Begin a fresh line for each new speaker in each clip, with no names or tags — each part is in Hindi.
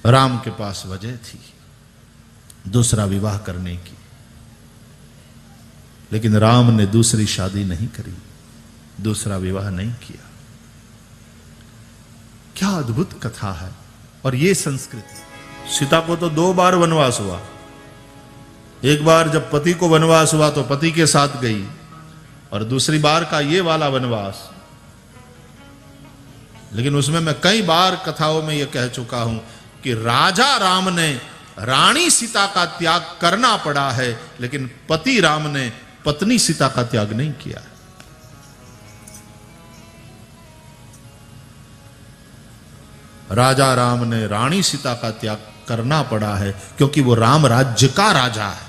राम के पास वजह थी दूसरा विवाह करने की, लेकिन राम ने दूसरी शादी नहीं करी, दूसरा विवाह नहीं किया। क्या अद्भुत कथा है। और ये संस्कृति। सीता को तो 2 बार वनवास हुआ। एक बार जब पति को वनवास हुआ तो पति के साथ गई, और दूसरी बार का ये वाला वनवास। लेकिन उसमें मैं कई बार कथाओं में यह कह चुका हूं कि राजा राम ने रानी सीता का त्याग करना पड़ा है, लेकिन पति राम ने पत्नी सीता का त्याग नहीं किया। राजा राम ने रानी सीता का त्याग करना पड़ा है क्योंकि वो राम राज्य का राजा है।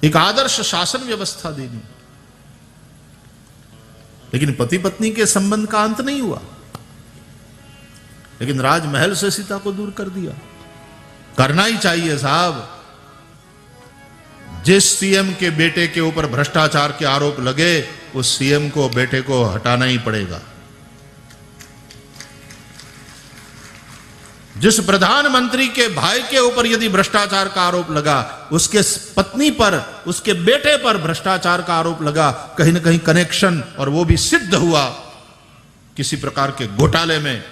एक आदर्श शासन व्यवस्था देनी, लेकिन पति पत्नी के संबंध का अंत नहीं हुआ, लेकिन राजमहल से सीता को दूर कर दिया। करना ही चाहिए साहब। जिस सीएम के बेटे के ऊपर भ्रष्टाचार के आरोप लगे, उस सीएम को बेटे को हटाना ही पड़ेगा। जिस प्रधानमंत्री के भाई के ऊपर यदि भ्रष्टाचार का आरोप लगा, उसके पत्नी पर, उसके बेटे पर भ्रष्टाचार का आरोप लगा, कहीं ना कहीं कनेक्शन, और वो भी सिद्ध हुआ किसी प्रकार के घोटाले में,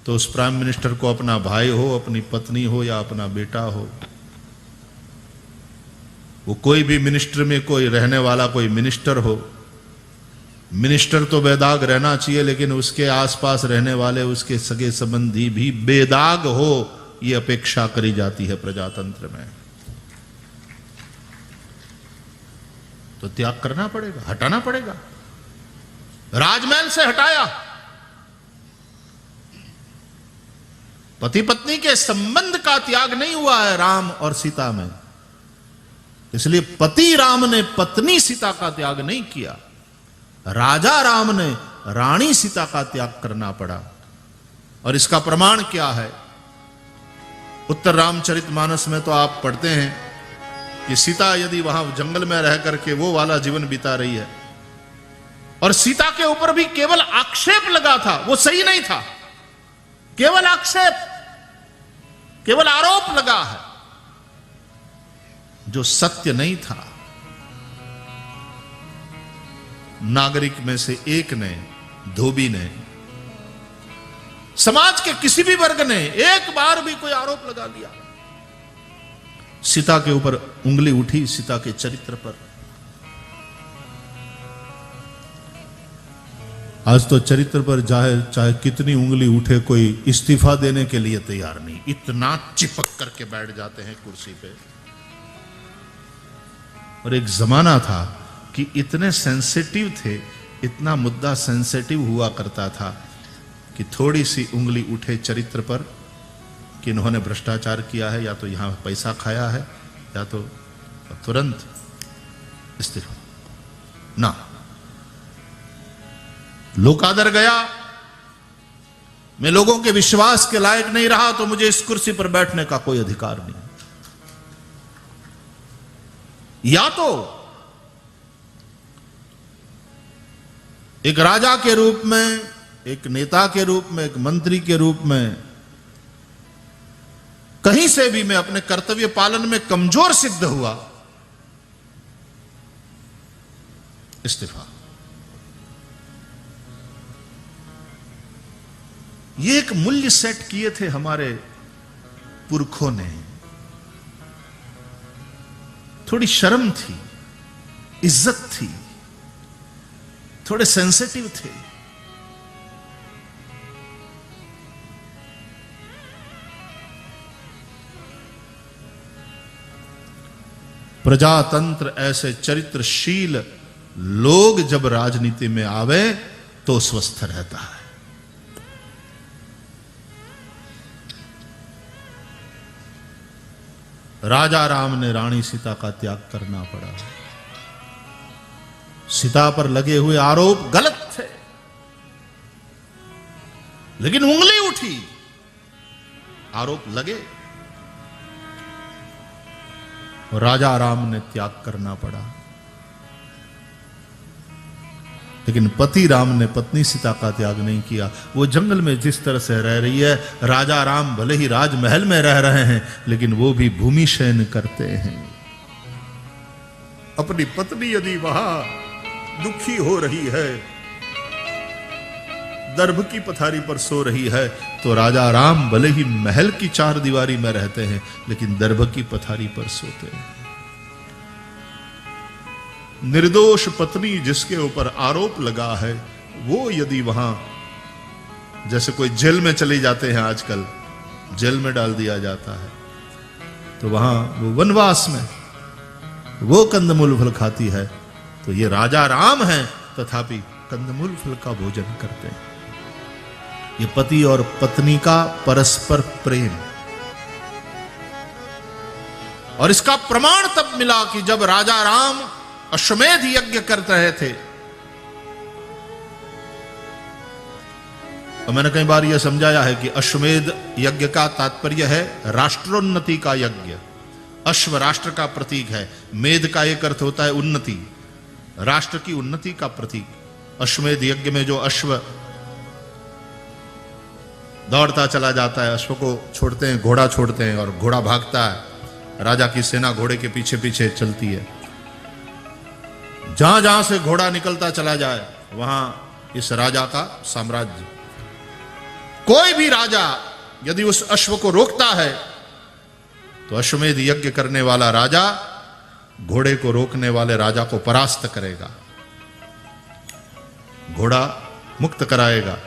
तो उस प्राइम मिनिस्टर को अपना भाई हो, अपनी पत्नी हो या अपना बेटा हो, वो कोई भी मिनिस्टर में कोई रहने वाला कोई मिनिस्टर हो, मिनिस्टर तो बेदाग रहना चाहिए, लेकिन उसके आसपास रहने वाले उसके सगे संबंधी भी बेदाग हो, यह अपेक्षा करी जाती है प्रजातंत्र में। तो त्याग करना पड़ेगा, हटाना पड़ेगा। राजमहल से हटाया। पति पत्नी के संबंध का त्याग नहीं हुआ है राम और सीता में, इसलिए पति राम ने पत्नी सीता का त्याग नहीं किया। राजा राम ने रानी सीता का त्याग करना पड़ा। और इसका प्रमाण क्या है? उत्तर रामचरितमानस में तो आप पढ़ते हैं कि सीता यदि वहां जंगल में रह करके वो वाला जीवन बिता रही है, और सीता के ऊपर भी केवल आक्षेप लगा था, वो सही नहीं था, केवल आक्षेप, केवल आरोप लगा है, जो सत्य नहीं था। नागरिक में से एक ने, धोबी ने, समाज के किसी भी वर्ग ने एक बार भी कोई आरोप लगा दिया, सीता के ऊपर उंगली उठी, सीता के चरित्र पर। आज तो चरित्र पर चाहे कितनी उंगली उठे, कोई इस्तीफा देने के लिए तैयार नहीं, इतना चिपक करके बैठ जाते हैं कुर्सी पे। और एक जमाना था कि इतने सेंसिटिव थे, इतना मुद्दा सेंसिटिव हुआ करता था कि थोड़ी सी उंगली उठे चरित्र पर कि इन्होंने भ्रष्टाचार किया है, या तो यहां पैसा खाया है, या तो तुरंत इस्तीफा ना। लोकादर गया, मैं लोगों के विश्वास के लायक नहीं रहा, तो मुझे इस कुर्सी पर बैठने का कोई अधिकार नहीं। या तो एक राजा के रूप में, एक नेता के रूप में, एक मंत्री के रूप में कहीं से भी मैं अपने कर्तव्य पालन में कमजोर सिद्ध हुआ, इस्तीफा। ये एक मूल्य सेट किए थे हमारे पुरखों ने। थोड़ी शर्म थी, इज्जत थी, थोड़े सेंसिटिव थे। प्रजातंत्र ऐसे चरित्रशील लोग जब राजनीति में आवे तो स्वस्थ रहता है। राजा राम ने रानी सीता का त्याग करना पड़ा। सीता पर लगे हुए आरोप गलत थे, लेकिन उंगली उठी, आरोप लगे, राजा राम ने त्याग करना पड़ा। लेकिन पति राम ने पत्नी सीता का त्याग नहीं किया। वो जंगल में जिस तरह से रह रही है, राजा राम भले ही राजमहल में रह रहे हैं, लेकिन वो भी भूमि शयन करते हैं। अपनी पत्नी यदि वहां दुखी हो रही है, दर्भ की पथारी पर सो रही है, तो राजा राम भले ही महल की चार दीवारी में रहते हैं, लेकिन दर्भ की पथारी पर सोते हैं। निर्दोष पत्नी जिसके ऊपर आरोप लगा है, वो यदि वहां, जैसे कोई जेल में चले जाते हैं, आजकल जेल में डाल दिया जाता है, तो वहां वो वनवास में वो कंदमूल फल खाती है, तो ये राजा राम हैं, तथापि कंदमूल फल का भोजन करते हैं। ये पति और पत्नी का परस्पर प्रेम, और इसका प्रमाण तब मिला कि जब राजा राम अश्वमेध यज्ञ कर रहे थे। तो मैंने कई बार यह समझाया है कि अश्वमेध यज्ञ का तात्पर्य है राष्ट्रोन्नति का यज्ञ। अश्व राष्ट्र का प्रतीक है, मेध का एक अर्थ होता है उन्नति, राष्ट्र की उन्नति का प्रतीक। अश्वमेध यज्ञ में जो अश्व दौड़ता चला जाता है, अश्व को छोड़ते हैं, घोड़ा छोड़ते हैं और घोड़ा भागता है, राजा की सेना घोड़े के पीछे पीछे चलती है। जहां जहां से घोड़ा निकलता चला जाए, वहां इस राजा का साम्राज्य। कोई भी राजा यदि उस अश्व को रोकता है, तो अश्वमेध यज्ञ करने वाला राजा घोड़े को रोकने वाले राजा को परास्त करेगा, घोड़ा मुक्त कराएगा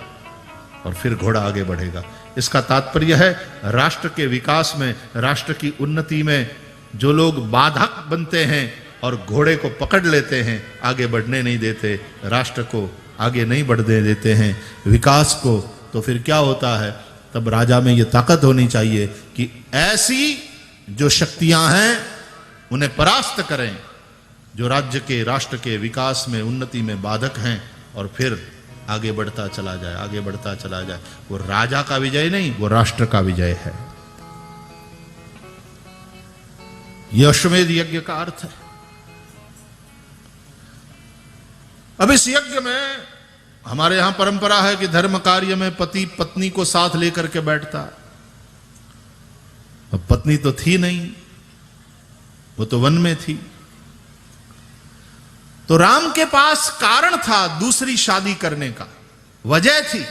और फिर घोड़ा आगे बढ़ेगा। इसका तात्पर्य है राष्ट्र के विकास में, राष्ट्र की उन्नति में जो लोग बाधक बनते हैं और घोड़े को पकड़ लेते हैं, आगे बढ़ने नहीं देते, राष्ट्र को आगे नहीं बढ़ने देते हैं, विकास को, तो फिर क्या होता है? तब राजा में यह ताकत होनी चाहिए कि ऐसी जो शक्तियां हैं उन्हें परास्त करें, जो राज्य के, राष्ट्र के विकास में, उन्नति में बाधक हैं, और फिर आगे बढ़ता चला जाए, आगे बढ़ता चला जाए। वो राजा का विजय नहीं, वो राष्ट्र का विजय है। यह अश्वमेध यज्ञ का अर्थ है। अब इस यज्ञ में हमारे यहां परंपरा है कि धर्म कार्य में पति पत्नी को साथ लेकर के बैठता है। अब पत्नी तो थी नहीं, वो तो वन में थी, तो राम के पास कारण था दूसरी शादी करने का, वजह थी,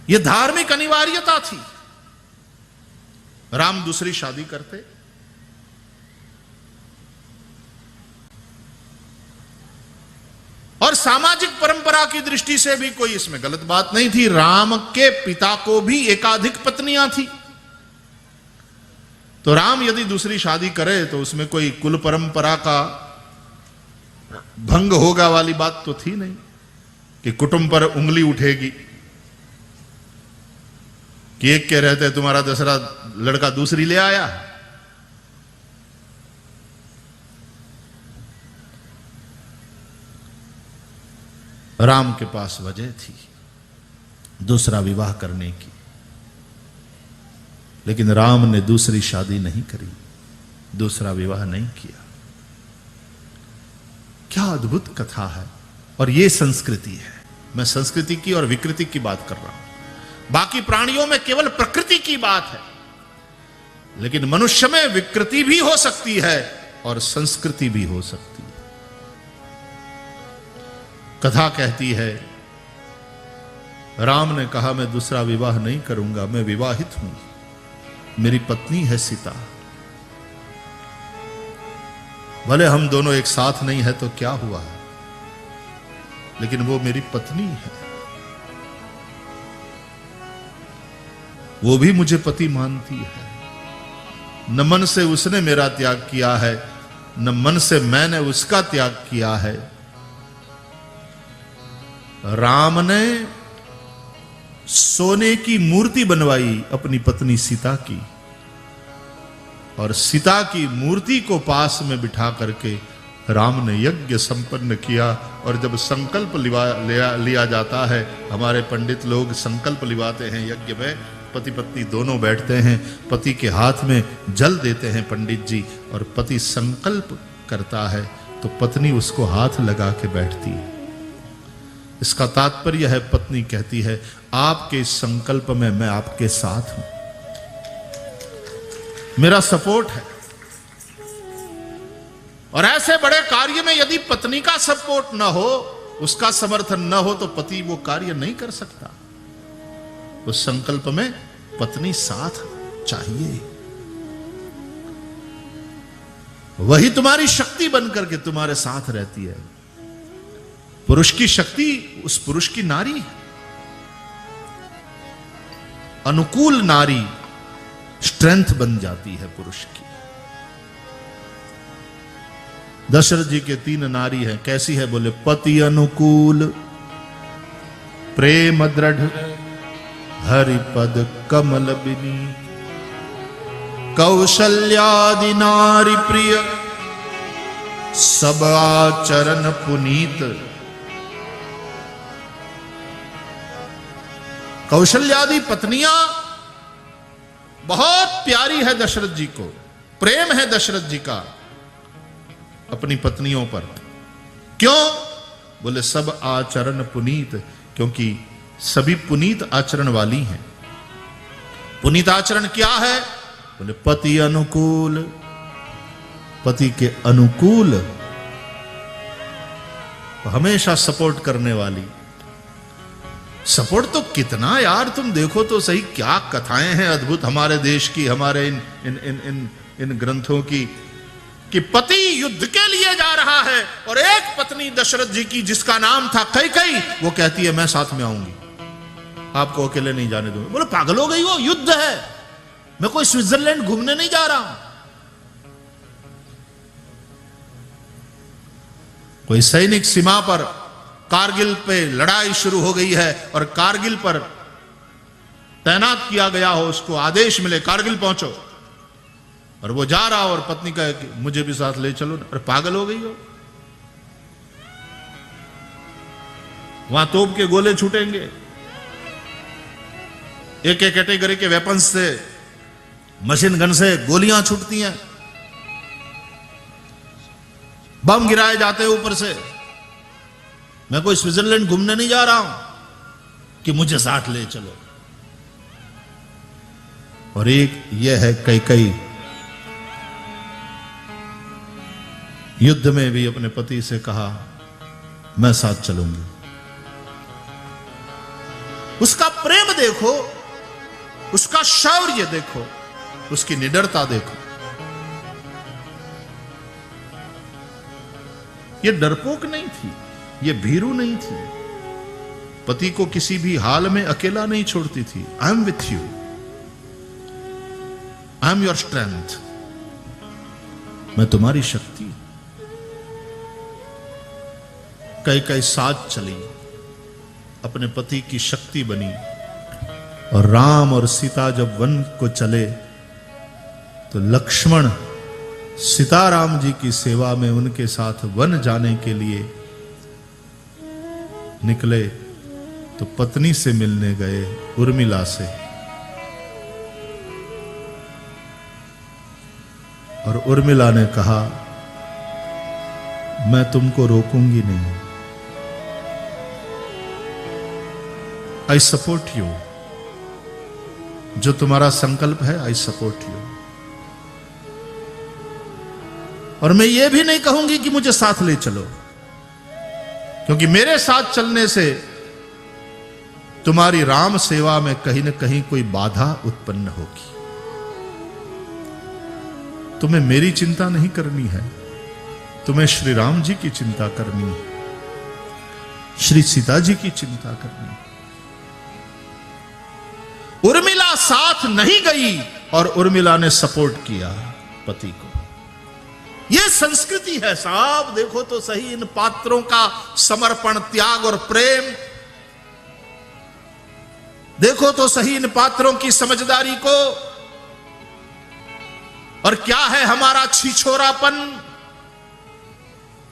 यह धार्मिक अनिवार्यता थी। राम दूसरी शादी करते, और सामाजिक परंपरा की दृष्टि से भी कोई इसमें गलत बात नहीं थी। राम के पिता को भी एकाधिक पत्नियां थी, तो राम यदि दूसरी शादी करे तो उसमें कोई कुल परंपरा का भंग होगा वाली बात तो थी नहीं, कि कुटुंब पर उंगली उठेगी कि एक के रहते तुम्हारा दूसरा लड़का दूसरी ले आया। राम के पास वजह थी दूसरा विवाह करने की, लेकिन राम ने दूसरी शादी नहीं करी, दूसरा विवाह नहीं किया। क्या अद्भुत कथा है। और यह संस्कृति है। मैं संस्कृति की और विकृति की बात कर रहा हूं। बाकी प्राणियों में केवल प्रकृति की बात है, लेकिन मनुष्य में विकृति भी हो सकती है और संस्कृति भी हो सकती है। कथा कहती है, राम ने कहा मैं दूसरा विवाह नहीं करूंगा, मैं विवाहित हूं, मेरी पत्नी है सीता, भले हम दोनों एक साथ नहीं है तो क्या हुआ, लेकिन वो मेरी पत्नी है, वो भी मुझे पति मानती है। न मन से उसने मेरा त्याग किया है, न मन से मैंने उसका त्याग किया है। राम ने सोने की मूर्ति बनवाई अपनी पत्नी सीता की, और सीता की मूर्ति को पास में बिठा करके राम ने यज्ञ संपन्न किया। और जब संकल्प लिया जाता है, हमारे पंडित लोग संकल्प लिवाते हैं यज्ञ में, पति पत्नी दोनों बैठते हैं, पति के हाथ में जल देते हैं पंडित जी, और पति संकल्प करता है तो पत्नी उसको हाथ लगा के बैठती है। इसका तात्पर्य है, पत्नी कहती है आपके इस संकल्प में मैं आपके साथ हूं, मेरा सपोर्ट है। और ऐसे बड़े कार्य में यदि पत्नी का सपोर्ट न हो, उसका समर्थन न हो, तो पति वो कार्य नहीं कर सकता। उस संकल्प में पत्नी साथ चाहिए। वही तुम्हारी शक्ति बनकर के तुम्हारे साथ रहती है। पुरुष की शक्ति उस पुरुष की नारी है। अनुकूल नारी स्ट्रेंथ बन जाती है पुरुष की। दशरथ जी के 3 नारी हैं। कैसी है? बोले पति अनुकूल, प्रेम दृढ़, हरिपद कमल बिनी, कौशल्यादि नारी प्रिय, सब आचरण पुनीत। कौशल्यादि पत्नियां बहुत प्यारी है दशरथ जी को, प्रेम है दशरथ जी का अपनी पत्नियों पर। क्यों? बोले सब आचरण पुनीत, क्योंकि सभी पुनीत आचरण वाली हैं। पुनीत आचरण क्या है? बोले पति अनुकूल, पति के अनुकूल, हमेशा सपोर्ट करने वाली। सपोर्ट तो कितना यार, तुम देखो तो सही, क्या कथाएं हैं अद्भुत हमारे देश की, हमारे इन ग्रंथों की, कि पति युद्ध के लिए जा रहा है और एक पत्नी दशरथ जी की जिसका नाम था कैकेयी, वो कहती है मैं साथ में आऊंगी, आपको अकेले नहीं जाने दूंगी। बोले पागल हो गई हो, युद्ध है, मैं कोई स्विट्जरलैंड घूमने नहीं जा रहा हूं। कोई सैनिक सीमा पर, कारगिल पे लड़ाई शुरू हो गई है और कारगिल पर तैनात किया गया हो, उसको आदेश मिले कारगिल पहुंचो, और वो जा रहा हो और पत्नी कहे कि मुझे भी साथ ले चलो। अरे पागल हो गई हो, वहां तोप के गोले छूटेंगे, एक एक कैटेगरी के वेपन्स से, मशीन गन से गोलियां छूटती हैं, बम गिराए जाते हैं ऊपर से। मैं कोई स्विट्जरलैंड घूमने नहीं जा रहा हूं कि मुझे साथ ले चलो। और एक यह है कैकेयी, युद्ध में भी अपने पति से कहा मैं साथ चलूंगी। उसका प्रेम देखो, उसका शौर्य देखो, उसकी निडरता देखो। ये डरपोक नहीं थी, ये भीरू नहीं थी, पति को किसी भी हाल में अकेला नहीं छोड़ती थी। I am with you, I am your strength, मैं तुम्हारी शक्ति। कैकेयी साथ चली, अपने पति की शक्ति बनी। और राम और सीता जब वन को चले तो लक्ष्मण सीताराम जी की सेवा में उनके साथ वन जाने के लिए निकले, तो पत्नी से मिलने गए, उर्मिला से। और उर्मिला ने कहा मैं तुमको रोकूंगी नहीं, आई सपोर्ट यू, जो तुम्हारा संकल्प है आई सपोर्ट यू। और मैं ये भी नहीं कहूंगी कि मुझे साथ ले चलो, क्योंकि मेरे साथ चलने से तुम्हारी राम सेवा में कहीं ना कहीं कोई बाधा उत्पन्न होगी। तुम्हें मेरी चिंता नहीं करनी है, तुम्हें श्री राम जी की चिंता करनी है, श्री सीता जी की चिंता करनी है। उर्मिला साथ नहीं गई और उर्मिला ने सपोर्ट किया पति को। यह संस्कृति है साहब, देखो तो सही इन पात्रों का समर्पण, त्याग और प्रेम। देखो तो सही इन पात्रों की समझदारी को। और क्या है हमारा छिछोरापन,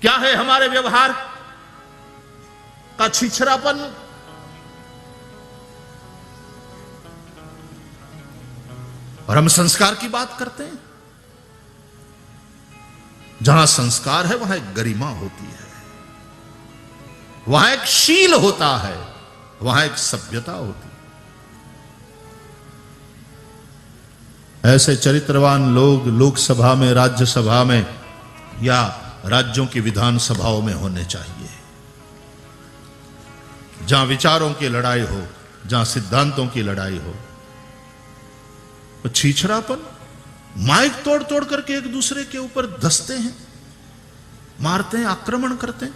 क्या है हमारे व्यवहार का छिछरापन। और हम संस्कार की बात करते हैं। जहां संस्कार है वहां एक गरिमा होती है, वहां एक शील होता है, वहां एक सभ्यता होती है। ऐसे चरित्रवान लोग लोकसभा में, राज्यसभा में या राज्यों की विधानसभाओं में होने चाहिए, जहां विचारों की लड़ाई हो, जहां सिद्धांतों की लड़ाई हो। तो छीछड़ापन, माइक तोड़ तोड़ करके एक दूसरे के ऊपर धसते हैं, मारते हैं, आक्रमण करते हैं।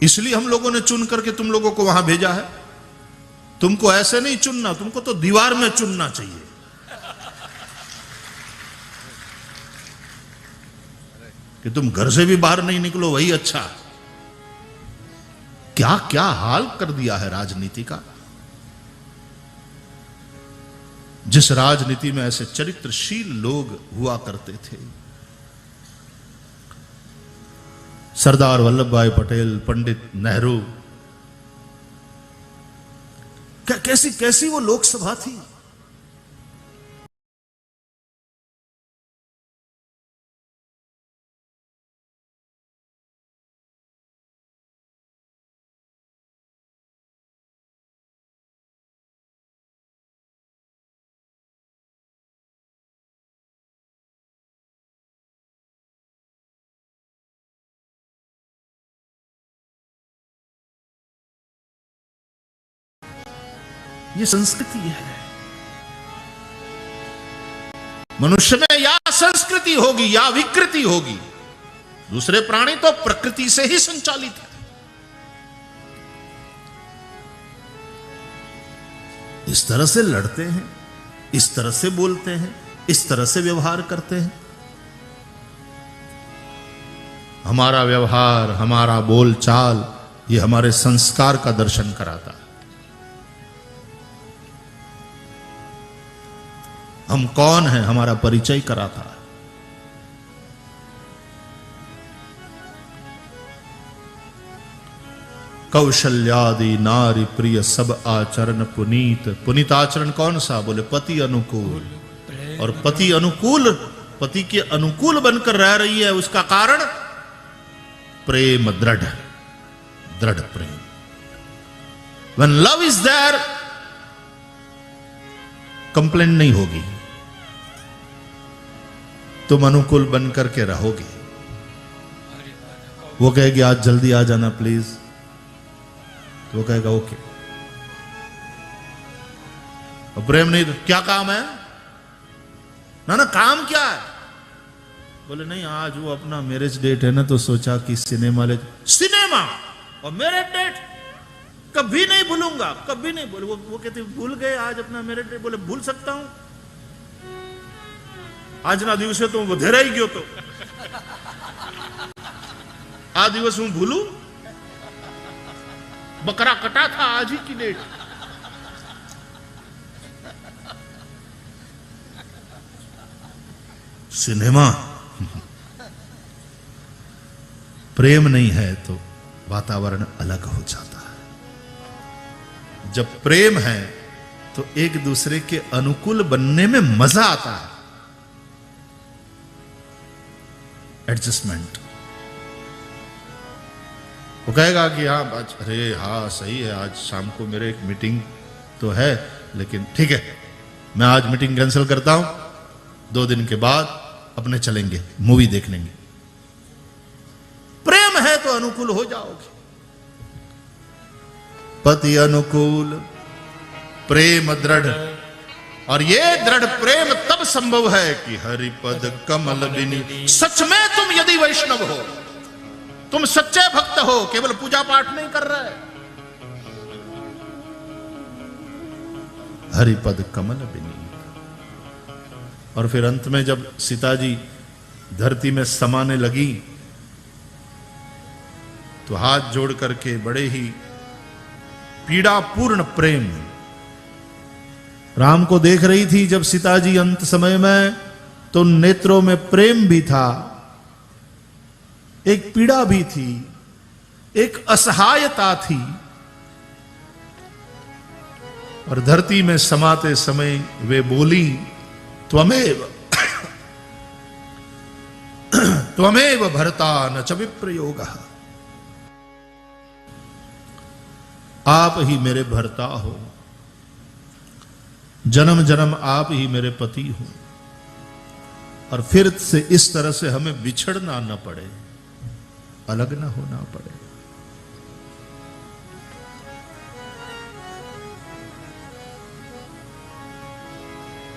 इसलिए हम लोगों ने चुन करके तुम लोगों को वहां भेजा है। तुमको ऐसे नहीं चुनना, तुमको तो दीवार में चुनना चाहिए। कि तुम घर से भी बाहर नहीं निकलो वही अच्छा। क्या क्या हाल कर दिया है राजनीति का। जिस राजनीति में ऐसे चरित्रशील लोग हुआ करते थे, सरदार वल्लभ भाई पटेल, पंडित नेहरू, कैसी कैसी वो लोकसभा थी। ये संस्कृति है। मनुष्य में या संस्कृति होगी या विकृति होगी। दूसरे प्राणी तो प्रकृति से ही संचालित है। इस तरह से लड़ते हैं, इस तरह से बोलते हैं, इस तरह से व्यवहार करते हैं। हमारा व्यवहार, हमारा बोलचाल, ये हमारे संस्कार का दर्शन कराता है। हम कौन हैं, हमारा परिचय कराता है। कौशल्यादि नारी प्रिय सब आचरण पुनीत। पुनीत आचरण कौन सा? बोले पति अनुकूल। और पति अनुकूल, पति के अनुकूल बनकर रह रही है, उसका कारण प्रेम, दृढ़ दृढ़ प्रेम। When love is there, complain नहीं होगी, तुम अनुकूल बनकर के रहोगे। वो कहेगी आज जल्दी आ जाना प्लीज, तो वो कहेगा ओके। और प्रेम नहीं तो क्या काम है ना काम क्या है? बोले नहीं आज वो अपना मैरिज डेट है ना, तो सोचा कि सिनेमा ले। सिनेमा और मैरिज डेट कभी नहीं भूलूंगा, कभी नहीं। बोले वो कहते भूल गए आज अपना मैरिज डेट। बोले भूल सकता हूं, आज ना दिवसे तो વધેરા ही गयो तो आ दिवस हूं भूलू? बकरा कटा था आज ही की डेट। सिनेमा। प्रेम नहीं है तो वातावरण अलग हो जाता है। जब प्रेम है तो एक दूसरे के अनुकूल बनने में मजा आता है। एडजस्टमेंट। वो कहेगा कि हाँ आज, अरे हाँ सही है, आज शाम को मेरे एक मीटिंग तो है, लेकिन ठीक है मैं आज मीटिंग कैंसिल करता हूं, 2 दिन के बाद अपने चलेंगे, मूवी देख लेंगे। प्रेम है तो अनुकूल हो जाओगे। पति अनुकूल, प्रेम दृढ़। और ये दृढ़ प्रेम तब संभव है कि हरिपद कमल बिनी। सच में तुम यदि वैष्णव हो, तुम सच्चे भक्त हो, केवल पूजा पाठ नहीं कर रहे, हरिपद कमल बिनी। और फिर अंत में जब सीता जी धरती में समाने लगी तो हाथ जोड़ करके बड़े ही पीड़ापूर्ण प्रेम राम को देख रही थी। जब सीता जी अंत समय में, तो नेत्रों में प्रेम भी था, एक पीड़ा भी थी, एक असहायता थी। और धरती में समाते समय वे बोली त्वमेव त्वमेव भर्ता न च विप्रयोगः। आप ही मेरे भर्ता हो, जन्म जन्म आप ही मेरे पति हो, और फिर से इस तरह से हमें बिछड़ना न पड़े, अलग न होना पड़े।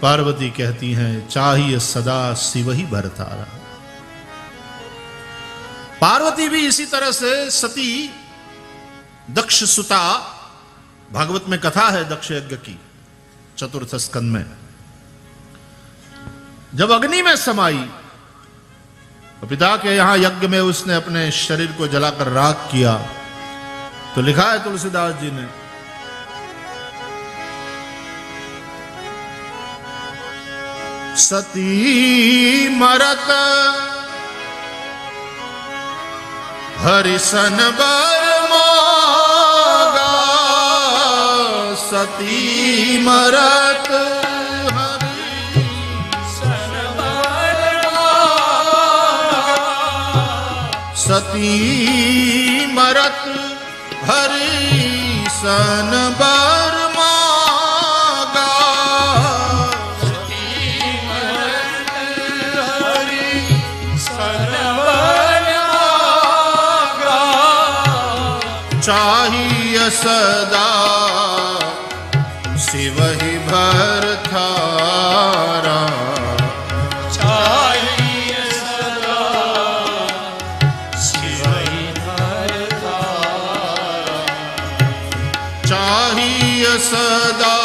पार्वती कहती हैं चाहिए सदा शिव ही भरतारा। पार्वती भी इसी तरह से सती दक्ष सुता, भागवत में कथा है दक्ष यज्ञ की चतुर्थ स्कंद में, जब अग्नि में समाई तो पिता के यहां यज्ञ में उसने अपने शरीर को जलाकर राख किया। तो लिखा है तुलसीदास जी ने, सती मरत हरिसन बरमागा, सती मरत हरिसन बरमागा, सती मरत हरिसन बरमागा, चाहिए सदा शिव ही भरतारा, चाहिए सदा शिव ही भरतारा, चाहिए सदा